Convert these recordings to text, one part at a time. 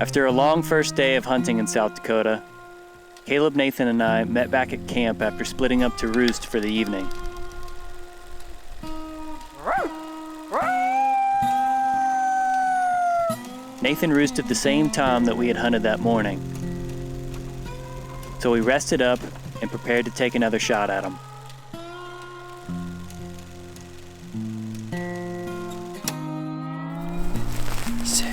After a long first day of hunting in South Dakota, Caleb, Nathan, and I met back at camp after splitting up to roost for the evening. Nathan roosted the same time that we had hunted that morning, so we rested up and prepared to take another shot at him. Sick.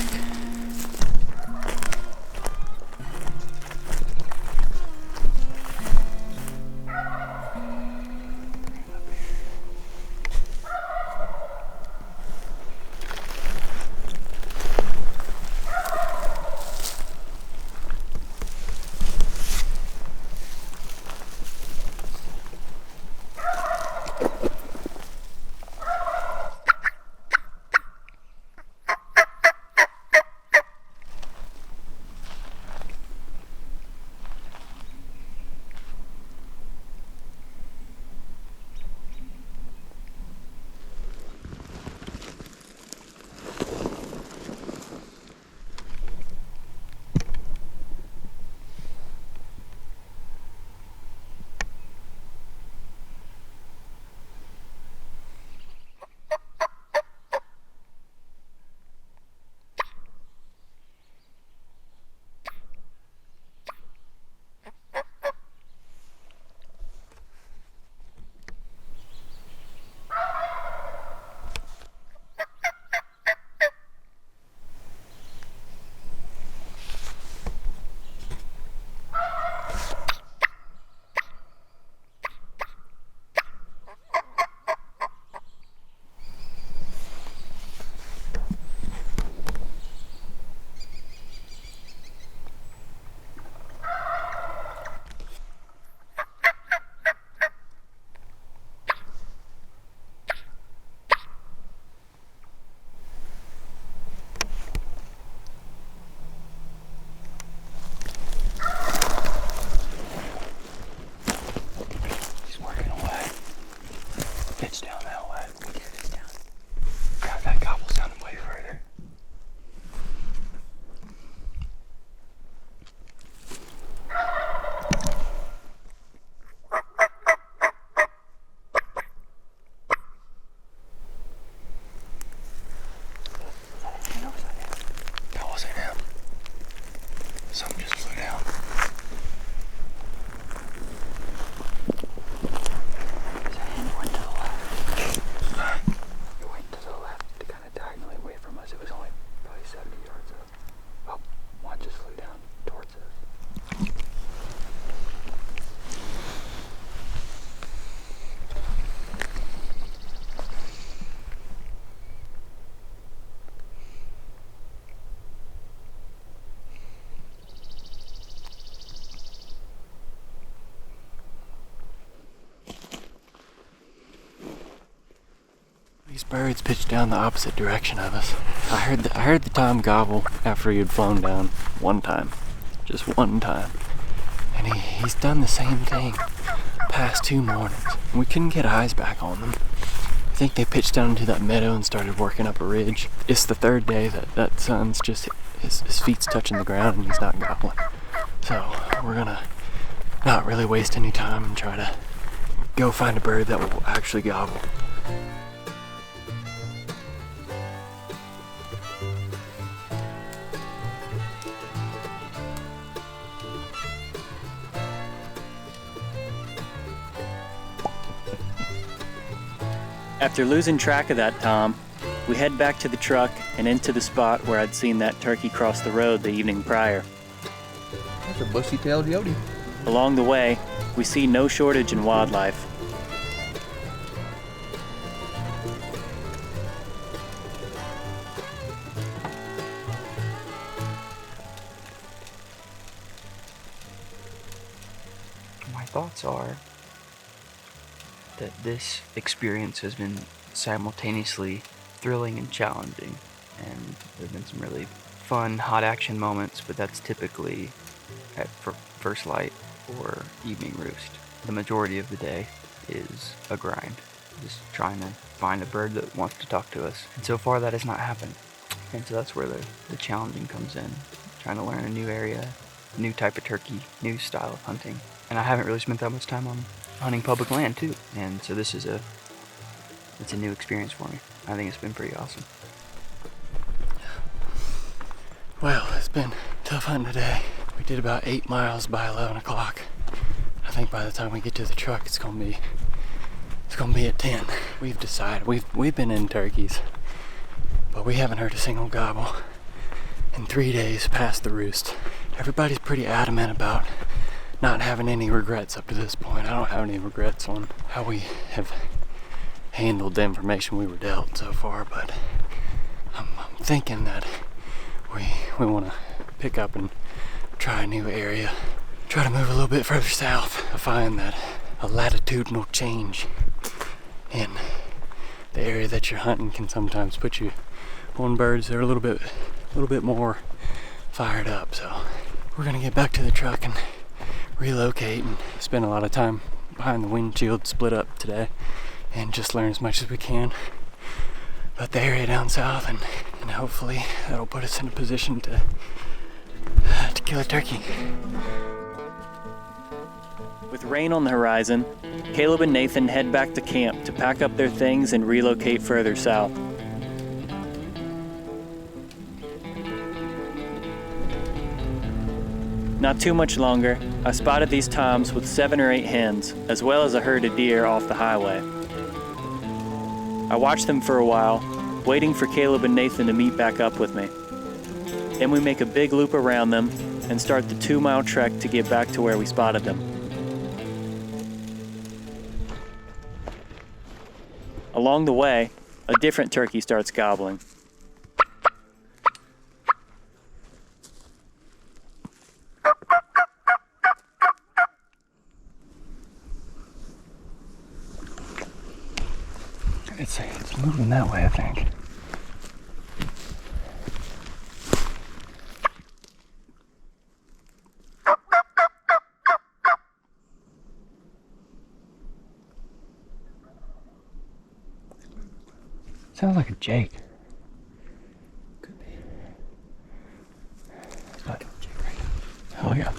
These birds pitched down the opposite direction of us. I heard the tom gobble after he had flown down one time. Just one time. And he's done the same thing past 2 mornings. We couldn't get eyes back on them. I think they pitched down into that meadow and started working up a ridge. It's the 3rd day that sun's just, his feet's touching the ground and he's not gobbling. So we're gonna not really waste any time and try to go find a bird that will actually gobble. After losing track of that tom, we head back to the truck and into the spot where I'd seen that turkey cross the road the evening prior. That's a bushy-tailed yodi. Along the way, we see no shortage in wildlife. My thoughts are that this experience has been simultaneously thrilling and challenging, and there have been some really fun, hot action moments, but that's typically at first light or evening roost. The majority of the day is a grind, just trying to find a bird that wants to talk to us, and so far that has not happened. And so that's where the challenging comes in, trying to learn a new area, new type of turkey, new style of hunting. And I haven't really spent that much time on hunting public land too. And so this is it's a new experience for me. I think it's been pretty awesome. Well, it's been tough hunting today. We did about 8 miles by 11 o'clock. I think by the time we get to the truck, it's gonna be at 10. We've decided, we've been in turkeys, but we haven't heard a single gobble in 3 days past the roost. Everybody's pretty adamant about not having any regrets up to this point. I don't have any regrets on how we have handled the information we were dealt so far, but I'm thinking that we want to pick up and try a new area, try to move a little bit further south. I find that a latitudinal change in the area that you're hunting can sometimes put you on birds that are a little bit more fired up. So we're gonna get back to the truck and relocate and spend a lot of time behind the windshield split up today and just learn as much as we can about the area down south, and hopefully that'll put us in a position to kill a turkey. With rain on the horizon, Caleb and Nathan head back to camp to pack up their things and relocate further south. Not too much longer, I spotted these toms with 7 or 8 hens, as well as a herd of deer off the highway. I watched them for a while, waiting for Caleb and Nathan to meet back up with me. Then we make a big loop around them and start the 2-mile trek to get back to where we spotted them. Along the way, a different turkey starts gobbling. It's moving that way, I think. Sounds like a Jake. Could be. It's not a Jake right now. Oh yeah.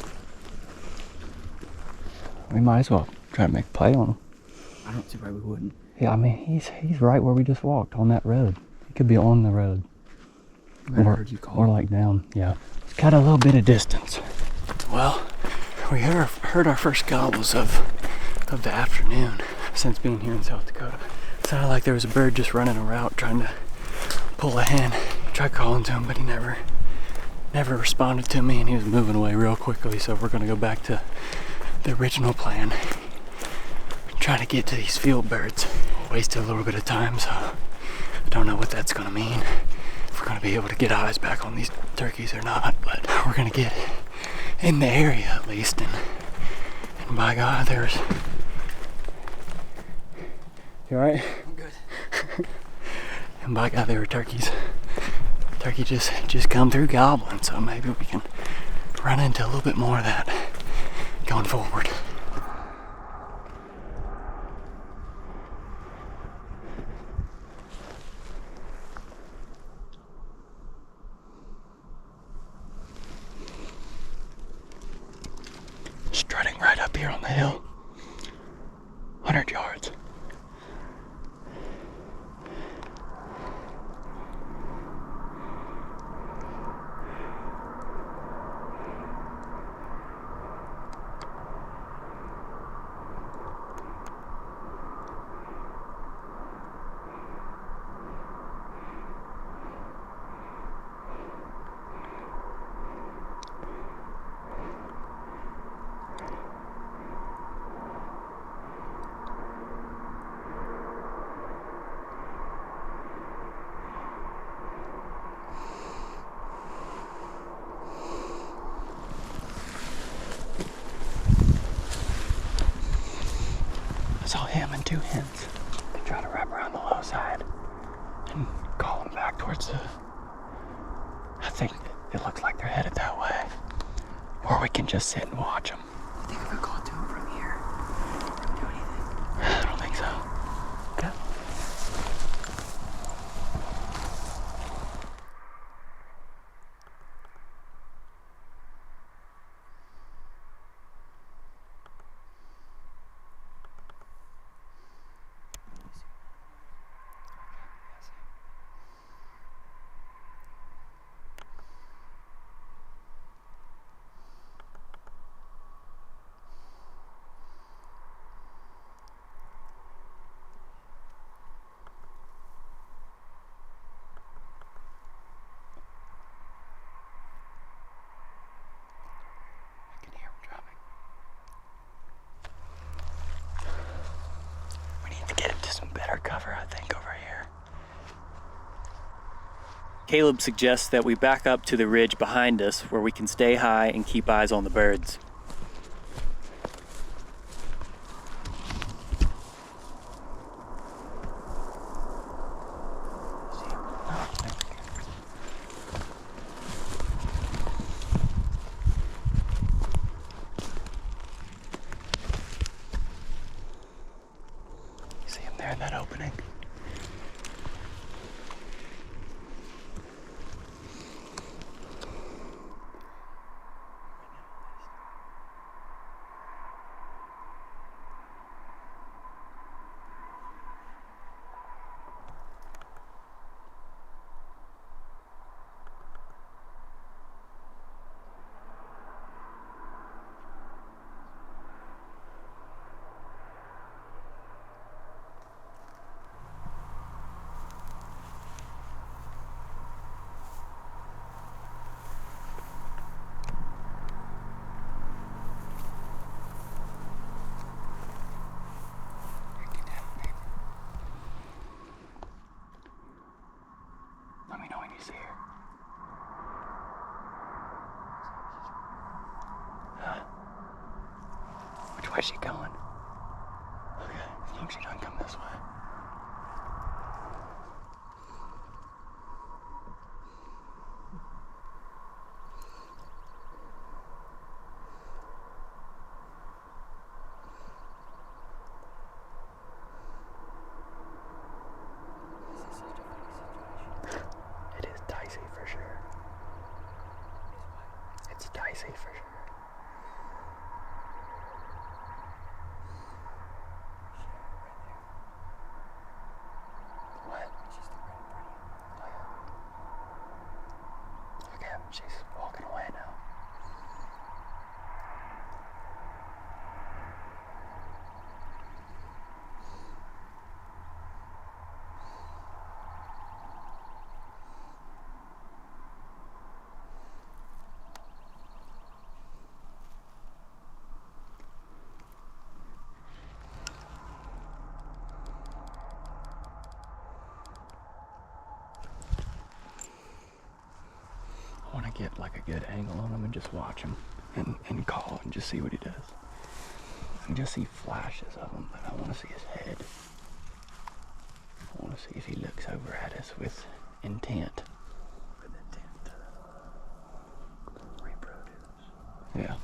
We might as well try to make a play on him. I don't see why we wouldn't. Yeah, I mean, he's right where we just walked, on that road. He could be on the road. I heard you call. Or like down, yeah. It's got a little bit of distance. Well, we heard our first gobbles of the afternoon since being here in South Dakota. It sounded like there was a bird just running a route trying to pull a hen. I tried calling to him, but he never responded to me, and he was moving away real quickly, so we're gonna go back to the original plan. Trying to get to these field birds. Wasted a little bit of time, so I don't know what that's gonna mean. If we're gonna be able to get eyes back on these turkeys or not, but we're gonna get in the area at least, and by God, there's... You alright? I'm good. And by God, there were turkeys. Turkey just come through gobbling, so maybe we can run into a little bit more of that going forward. Strutting right up here on the hill. 100 yards. Saw him and 2 hens. They try to wrap around the low side and call them back towards the... I think it looks like they're headed that way. Or we can just sit and watch them. I think if I called to him from here, it wouldn't do anything. I don't think so. Okay. some better cover, I think, over here. Caleb suggests that we back up to the ridge behind us where we can stay high and keep eyes on the birds. See him there in that opening? Let me know when you see her. Huh? Which way is she going? Okay, as long as she doesn't come this way. It is dicey for sure. It's dicey for sure. What? Oh, yeah. Okay, she's walking away now. I want to get like a good angle on him and just watch him and call and just see what he does. I can just see flashes of him, but I want to see his head. I want to see if he looks over at us with intent. With intent to reproduce. Yeah.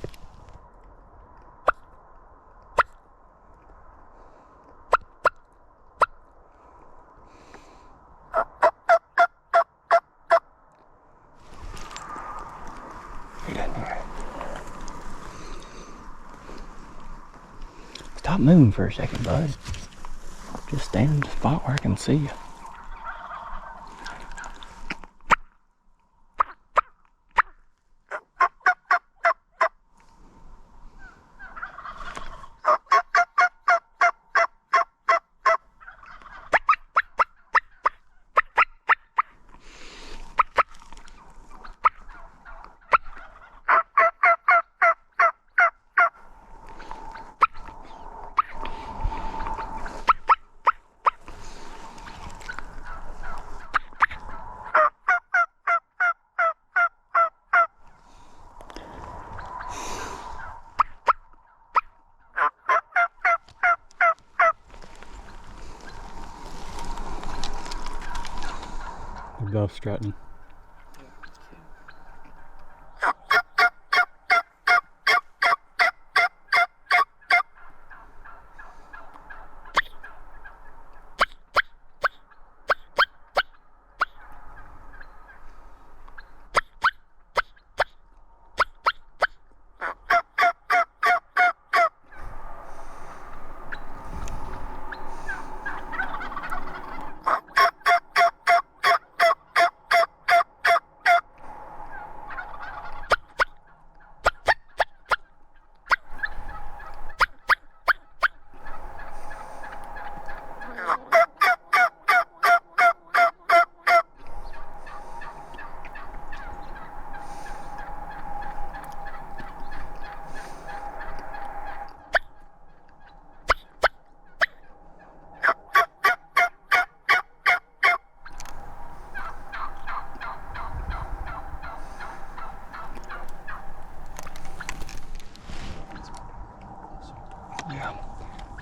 He doesn't hear it. Stop moving for a second, bud. Just stand in the spot where I can see you. They're both strutting.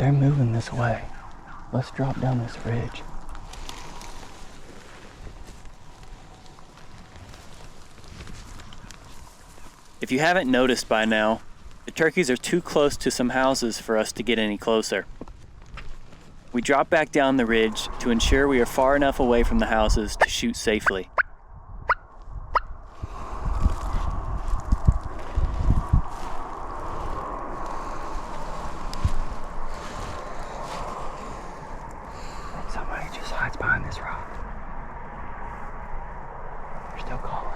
they're moving this way. Let's drop down this ridge. If you haven't noticed by now, the turkeys are too close to some houses for us to get any closer. We drop back down the ridge to ensure we are far enough away from the houses to shoot safely. Somebody just hides behind this rock. They're still calling.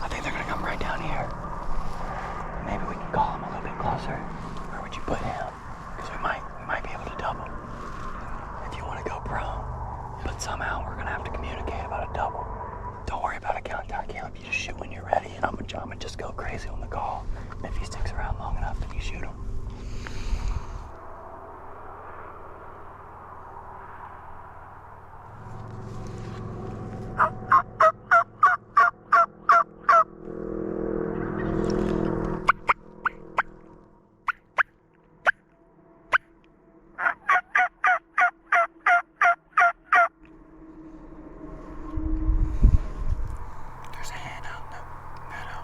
I think they're gonna come right down here. Maybe we can call him a little bit closer. Where would you put him? Because we might be able to double. If you want to go prone, but somehow we're gonna have to communicate about a double. Don't worry about a count down, Caleb. You just shoot when you're ready, and I'm gonna just go crazy on the call. And if he sticks around long enough, then you shoot him. There's a hen out in the meadow.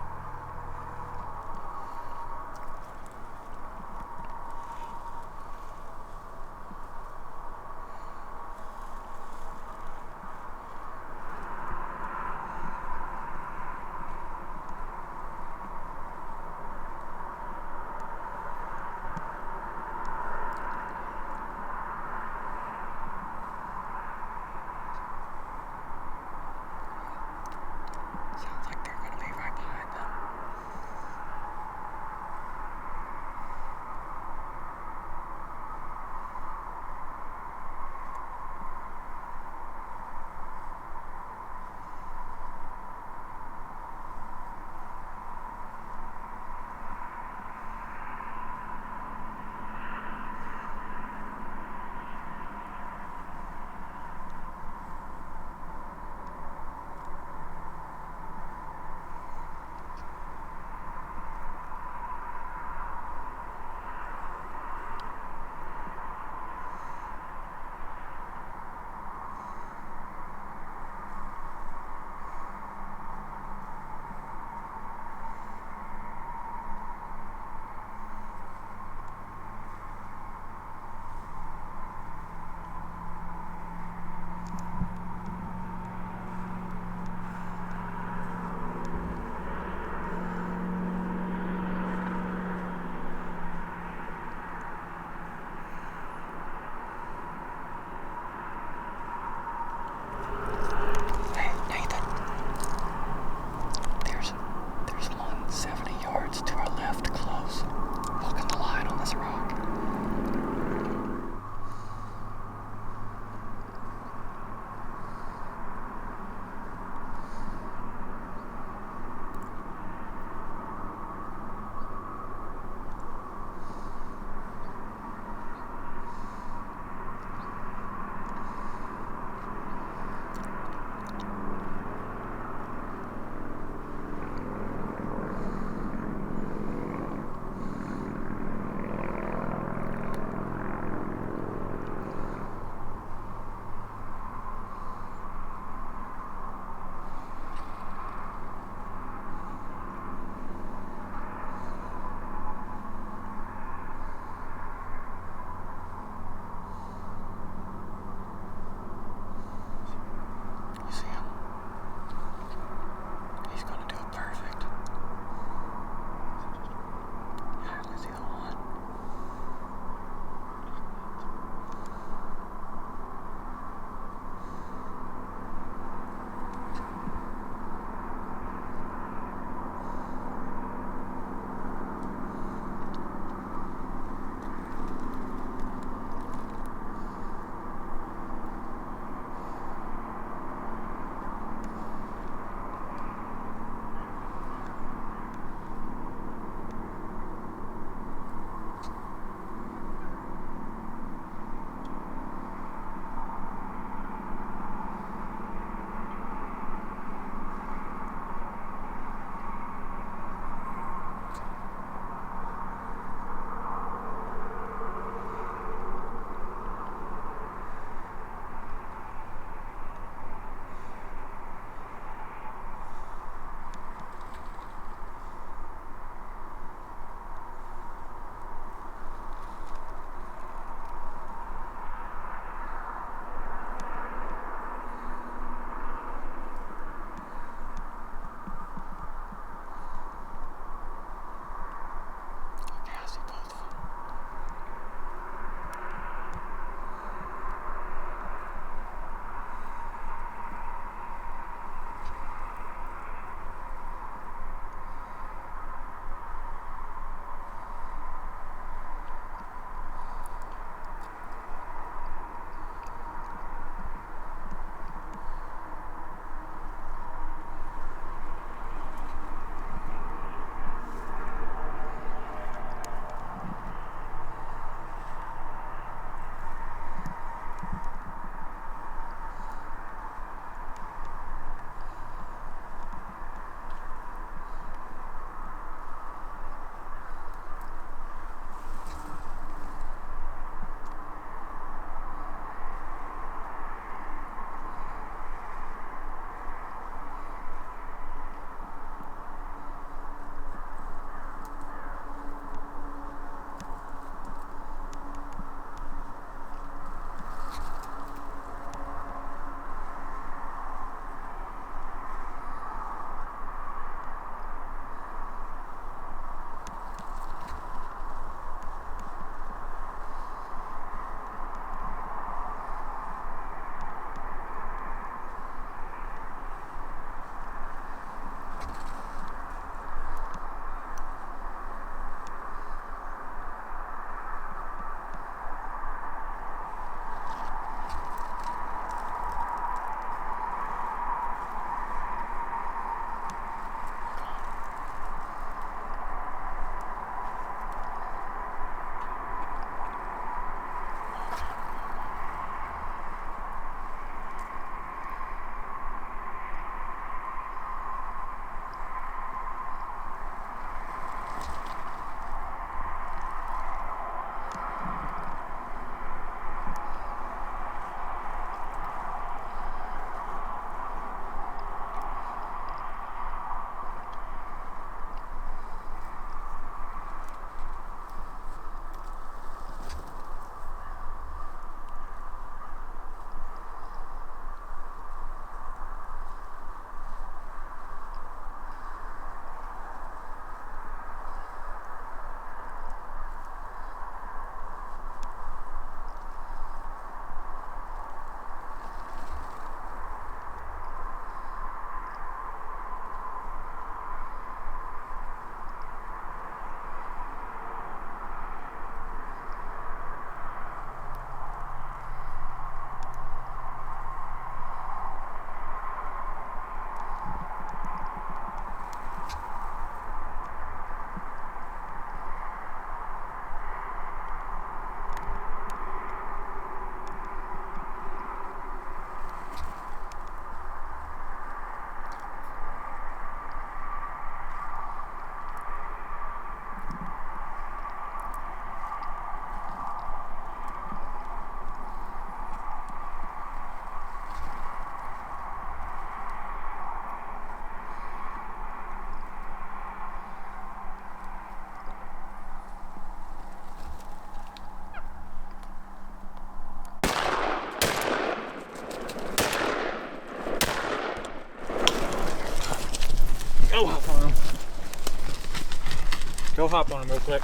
hop on him real quick.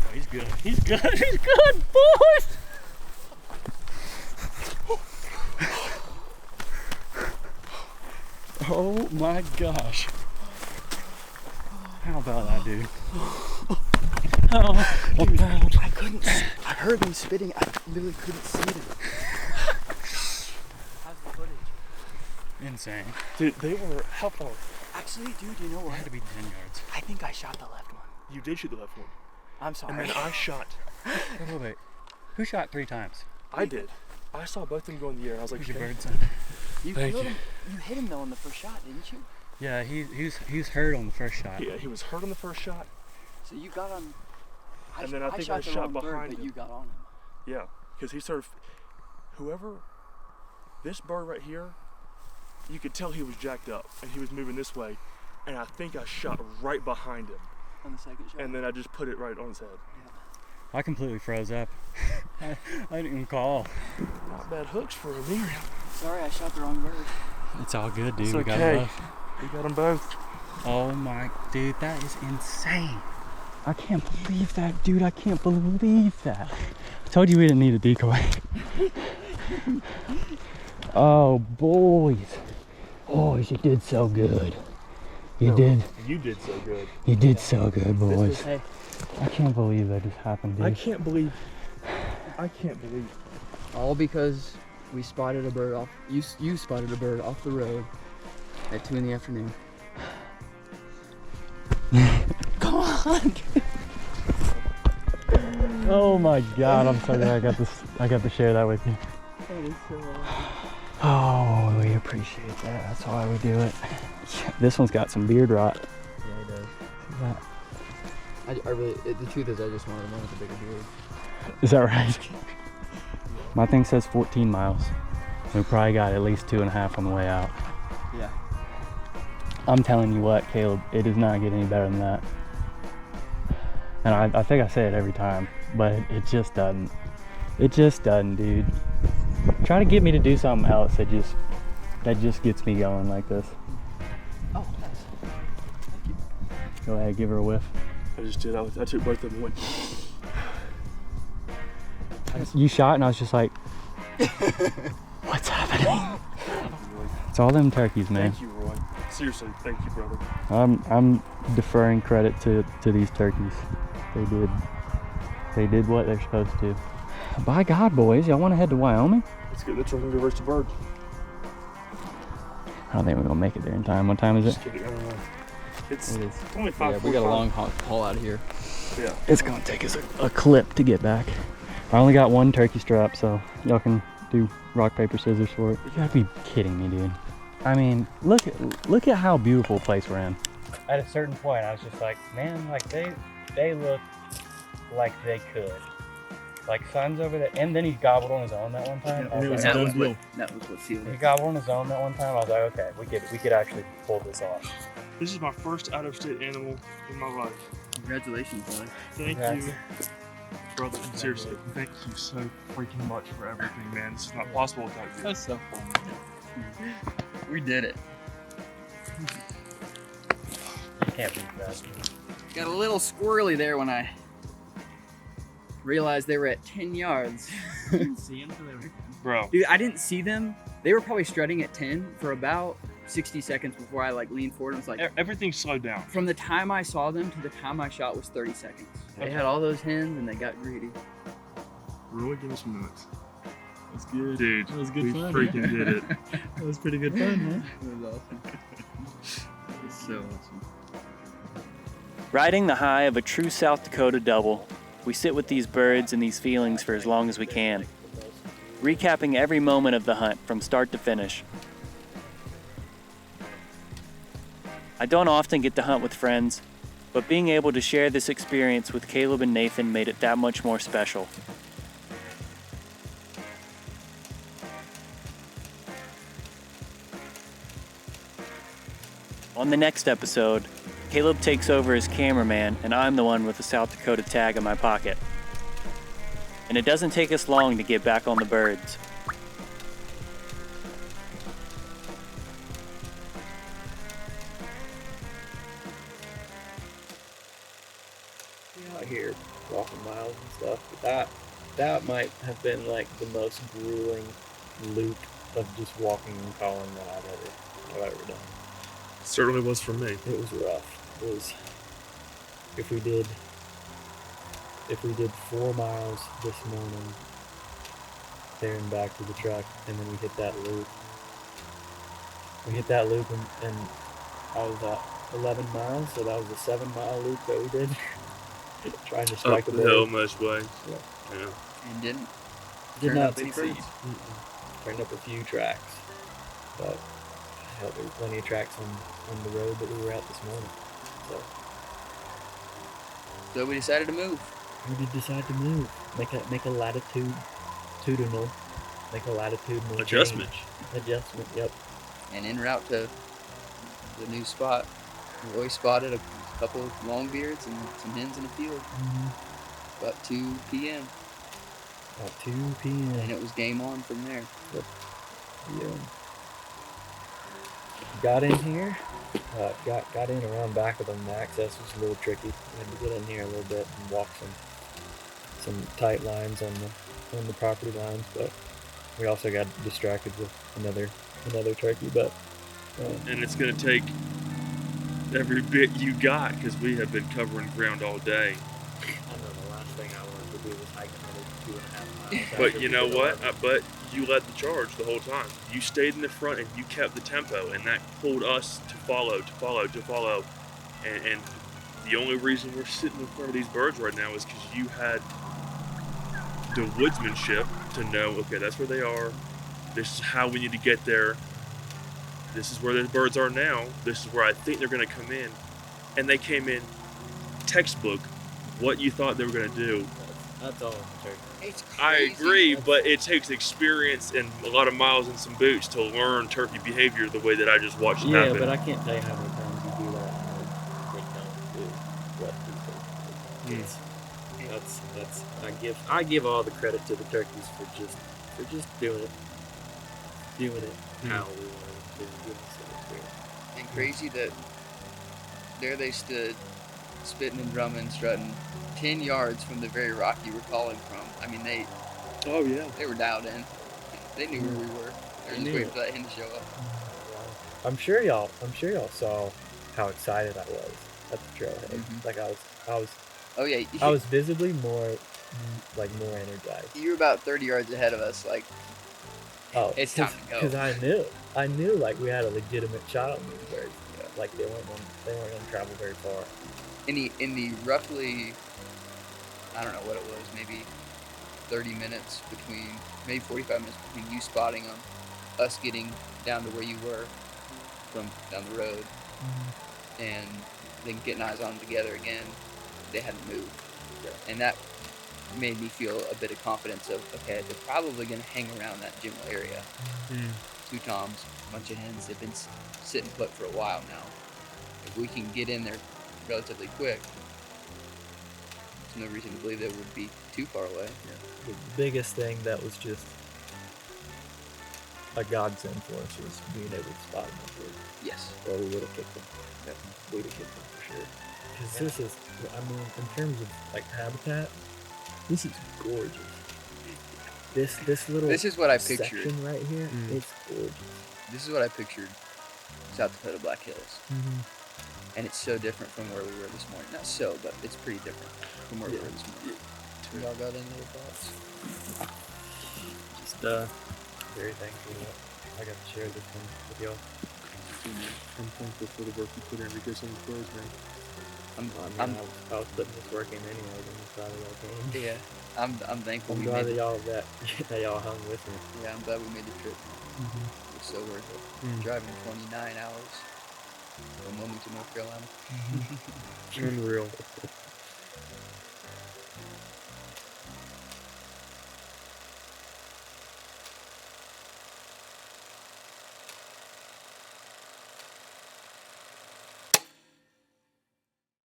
Oh, he's good. He's good. He's good, boys. Oh my gosh. How about that, dude? Oh, Dude, I couldn't. I heard them spitting. I literally couldn't see them. How's the footage? insane. Dude, they were, how far? Actually, dude, you know It what? had to be 10 yards. I think I shot the left one. You did shoot the left one. I'm sorry. And then I shot. Wait. Who shot 3 times? I did. I saw both of them go in the air. I was like, Who's your "Okay." bird son? You Thank killed you. him. You hit him though on the first shot, didn't you? Yeah, he's hurt on the first shot. Yeah, he was hurt on the first shot. So you got on. And then I think I the shot wrong bird, behind but him. you got on him. Yeah, because he sort of, this bird right here, you could tell he was jacked up and he was moving this way. And I think I shot right behind him. On the second shot. And then I just put it right on his head. I completely froze up. I didn't even call. Not bad hooks for a Merriam. Sorry, I shot the wrong bird. It's all good, dude. It's We got okay. them both. We got them both. Oh my, dude, that is insane. I can't believe that, dude. I can't believe that. I told you we didn't need a decoy. Oh, boys. Boys, you did so good. You did so good. You did so good, boys. Hey, I can't believe that just happened, dude. I can't believe. all because we spotted a bird off. You spotted a bird off the road at 2 in the afternoon. Come on. Oh my God, I'm so glad I got to share that with you. That is so Oh, we appreciate that. That's why we do it. This one's got some beard rot. Yeah, it does. Is I really, the truth is, I just wanted one with a bigger beard. that right? My thing says 14 miles. We probably got at least 2.5 on the way out. Yeah. I'm telling you what, Caleb, it does not get any better than that. And I think I say it every time, but it just doesn't. It just doesn't, dude. Try to get me to do something else that just gets me going like this. Oh, nice. Thank you. Go ahead, give her a whiff. I just did. I took both of them and went. You shot and I was just like, what's happening? It's all them turkeys, man. Thank you, Roy. Seriously, thank you, brother. I'm deferring credit to these turkeys. They did what they're supposed to. By God, boys, y'all want to head to Wyoming? Let's get in the truck and go roast a bird. I don't think we're gonna make it there in time. What time is it? Just kidding. I don't know. It's It is. only 5:45. Yeah, we got a long haul out of here. Yeah. It's gonna take us a clip to get back. I only got one turkey strap, so y'all can do rock, paper, scissors for it. You gotta be kidding me, dude. I mean, look at how beautiful a place we're in. At a certain point, I was just like, man, like they look like they could. Like Son's over there, and then he gobbled on his own that one time. I was like, That was what sealed he it. gobbled on his own that one time. I was like, okay, we could actually pull this off. This is my first out-of-state animal in my life. Congratulations, buddy. Thank Congrats. you, brother. Seriously, thank you so freaking much for everything, man. This is not possible without you. That's so fun. We did it. Can't beat that. Got a little squirrely there when I realized they were at 10 yards. See him till they were. Bro, Dude, I didn't see them. They were probably strutting at 10 for about 60 seconds before I leaned forward and was like, everything slowed down. from the time I saw them to the time I shot was 30 seconds. They had all those hens and they got greedy. Roy, give me some minutes. That's good. Dude, That was good we fun, freaking did it. That was pretty good fun, man. It was awesome. It was so awesome. Riding the high of a true South Dakota double, we sit with these birds and these feelings for as long as we can, recapping every moment of the hunt from start to finish. I don't often get to hunt with friends, but being able to share this experience with Caleb and Nathan made it that much more special. On the next episode, Caleb takes over as cameraman and I'm the one with the South Dakota tag in my pocket. And it doesn't take us long to get back on the birds. out here walking miles and stuff. But that might have been like the most grueling loop of just walking and calling that I've ever done. Certainly was for me. It was rough. It was if we did 4 miles this morning there and back to the truck, and then we hit that loop. And I was at 11 miles, so that was a 7-mile loop that we did. Trying to strike Up a the hill bird. most way. Yeah. And didn't Did turn not up any succeed. birds. Turned up a few tracks, but hell, there were plenty of tracks on the road that we were at this morning. So we decided to move. We did decide to move, make a latitudinal Adjustment. change. Adjustment. Yep. And en route to the new spot, we always spotted a couple of longbeards and some hens in the field. About 2 p.m. About 2 p.m. And it was game on from there. Yeah. Got in here. Got in around back of them. The access was a little tricky. We had to get in here a little bit and walk some tight lines on the property lines, but we also got distracted with another turkey. But And it's going to take every bit you got because we have been covering ground all day. I know the last thing I wanted to do was hike another 2.5 miles. But you know what? But you led the charge the whole time. You stayed in the front and you kept the tempo, and that pulled us to follow. And the only reason we're sitting in front of these birds right now is because you had the woodsmanship to know, okay, that's where they are. This is how we need to get there. This is where the birds are now. This is where I think they're going to come in. And they came in textbook what you thought they were going to do. That's all in the turkey. It's I crazy. agree, but it takes experience and a lot of miles and some boots to learn turkey behavior the way that I just watched it Yeah, happen. but I can't tell you how many times you do that and they don't do what you think. I give all the credit to the turkeys for just doing it how we wanted to give us the experience. And crazy that there they stood, spitting and drumming, strutting, 10 yards from the very rock you were calling from. I mean, they were dialed in. They knew where we were. They were just waiting for that hen to show up. I'm sure y'all saw how excited I was at the trailhead. Mhm. Like I was Oh yeah, I was visibly more energized. you were about 30 yards ahead of us. Like, Oh, it's time to go. Because I knew like we had a legitimate shot on these birds. Like they weren't gonna travel very far. in the roughly, I don't know what it was, maybe 30 minutes between, maybe 45 minutes between you spotting them, us getting down to where you were from down the road, and then getting eyes on them together again. They hadn't moved, and that made me feel a bit of confidence of, okay, they're probably going to hang around that general area. 2 toms, a bunch of hens. They've been sitting put for a while now. If we can get in there relatively quick, there's no reason to believe they would be too far away. The biggest thing that was just a godsend for us was being able to spot them before, Yes. or we would have kicked them. Yep, we'd have kicked them for sure. Because this is, I mean, in terms of like habitat, this is gorgeous. This little This is what I pictured. section right here, it's gorgeous. This is what I pictured South Dakota Black Hills. And it's so different from where we were this morning. Not so, but it's pretty different from where we were this morning. Y'all got any other thoughts? Just very thankful that I got to share this one with y'all. I'm thankful for the work you put in to get some of the birds, man. I was putting this work in anyway. I'm glad that y'all came. Yeah, I'm thankful I'm we glad made that y'all hung with me. Yeah, I'm glad we made the trip. It was so worth it. Driving 29 hours from Wilmington, North Carolina. Unreal.